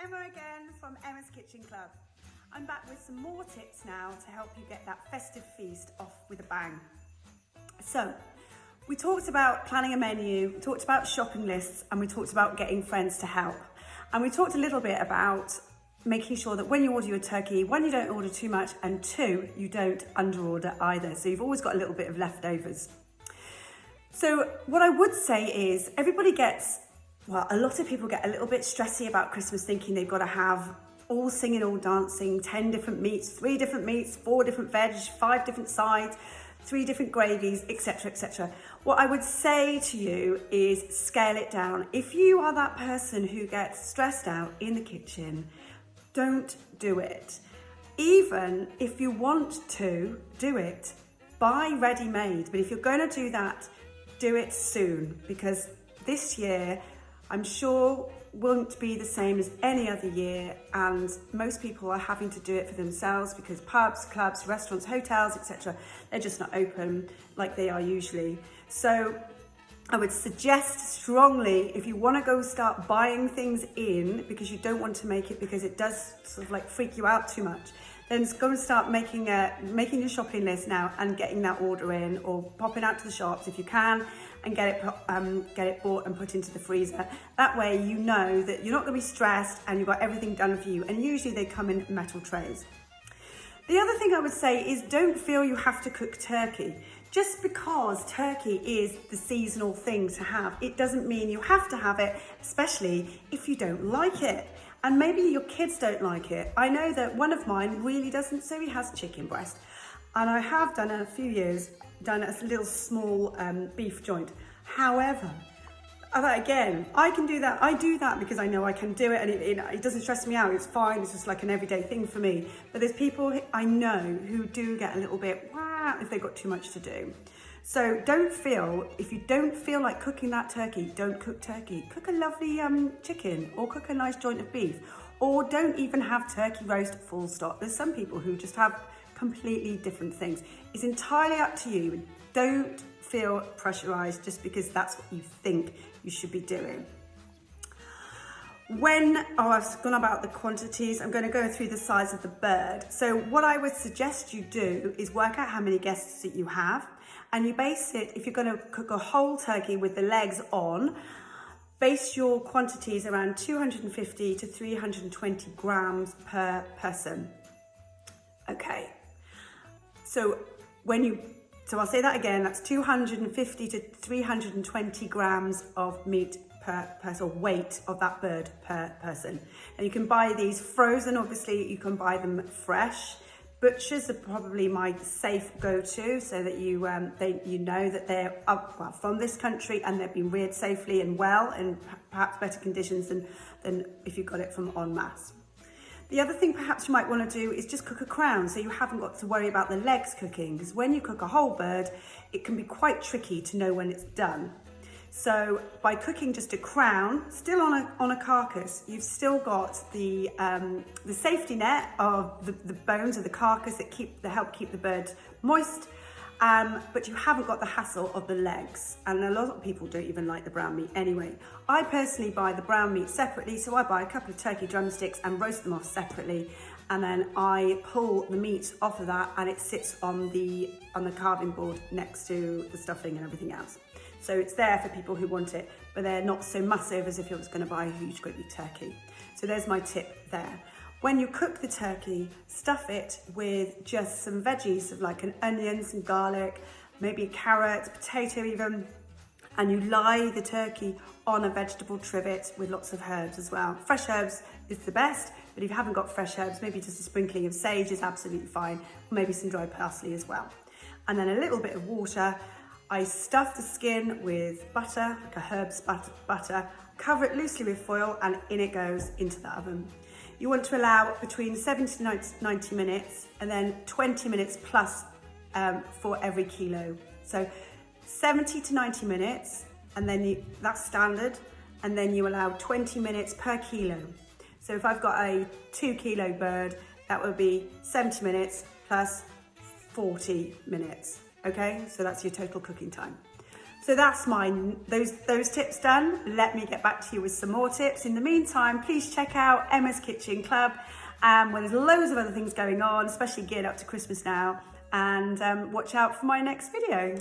Emma again from Emma's Kitchen Club. I'm back with some more tips now to help you get that festive feast off with a bang. So, we talked about planning a menu, we talked about shopping lists, and we talked about getting friends to help. And we talked a little bit about making sure that when you order your turkey, one, you don't order too much, and two, you don't underorder either. So you've always got a little bit of leftovers. So what I would say is everybody gets, well, a lot of people get a little bit stressy about Christmas, thinking they've got to have all singing, all dancing, 10 different meats, 3 different meats, 4 different veg, 5 different sides, 3 different gravies, etc., etc. What I would say to you is scale it down. If you are that person who gets stressed out in the kitchen, don't do it. Even if you want to do it, buy ready-made. But if you're going to do that, do it soon, because this year I'm sure won't be the same as any other year, and most people are having to do it for themselves because pubs, clubs, restaurants, hotels, etc., they're just not open like they are usually. So I would suggest strongly, if you want to go start buying things in because you don't want to make it because it does sort of like freak you out too much, then go and start making your shopping list now and getting that order in, or popping out to the shops if you can and get it bought and put into the freezer. That way you know that you're not going to be stressed and you've got everything done for you, and usually they come in metal trays. The other thing I would say is don't feel you have to cook turkey. Just because turkey is the seasonal thing to have, it doesn't mean you have to have it, especially if you don't like it. And maybe your kids don't like it. I know that one of mine really doesn't, so he has chicken breast. And I have done a few years, done a little small beef joint. However, again, I can do that. I do that because I know I can do it, and it doesn't stress me out. It's fine. It's just like an everyday thing for me. But there's people I know who do get a little bit if they've got too much to do. So if you don't feel like cooking that turkey, don't cook turkey. Cook a lovely chicken, or cook a nice joint of beef, or don't even have turkey roast full stop. There's some people who just have completely different things. It's entirely up to you. Don't feel pressurized just because that's what you think you should be doing. I've gone about the quantities, I'm going to go through the size of the bird. So what I would suggest you do is work out how many guests that you have, and you base it, if you're going to cook a whole turkey with the legs on, base your quantities around 250 to 320 grams per person. Okay, so I'll say that again, that's 250 to 320 grams of meat per person, or weight of that bird per person. And you can buy these frozen, obviously, you can buy them fresh. Butchers are probably my safe go-to, so that you know that they're from this country and they've been reared safely and well, and perhaps better conditions than if you got it from en masse. The other thing perhaps you might want to do is just cook a crown, so you haven't got to worry about the legs cooking, because when you cook a whole bird, it can be quite tricky to know when it's done. So by cooking just a crown, still on a carcass, you've still got the safety net of the bones of the carcass that help keep the bird moist, but you haven't got the hassle of the legs. And a lot of people don't even like the brown meat anyway. I personally buy the brown meat separately, so I buy a couple of turkey drumsticks and roast them off separately, and then I pull the meat off of that, and it sits on the carving board next to the stuffing and everything else. So it's there for people who want it, but they're not so massive as if you was going to buy a huge great big turkey. So there's my tip there. When you cook the turkey, stuff it with just some veggies, of like an onion, some garlic, maybe a carrot, potato even, and you lie the turkey on a vegetable trivet with lots of herbs as well. Fresh herbs is the best, but if you haven't got fresh herbs, maybe just a sprinkling of sage is absolutely fine, or maybe some dry parsley as well. And then a little bit of water. I stuff the skin with butter, like a herbs butter, cover it loosely with foil, and in it goes into the oven. You want to allow between 70 to 90 minutes, and then 20 minutes plus for every kilo. So 70 to 90 minutes, and then that's standard, and then you allow 20 minutes per kilo. So if I've got a 2 kilo bird, that would be 70 minutes plus 40 minutes. Okay, so that's your total cooking time. So So that's mine, those tips done. Let me get back to you with some more tips. In the meantime, please check out Emma's Kitchen Club, where there's loads of other things going on, especially geared up to Christmas now. And watch out for my next video.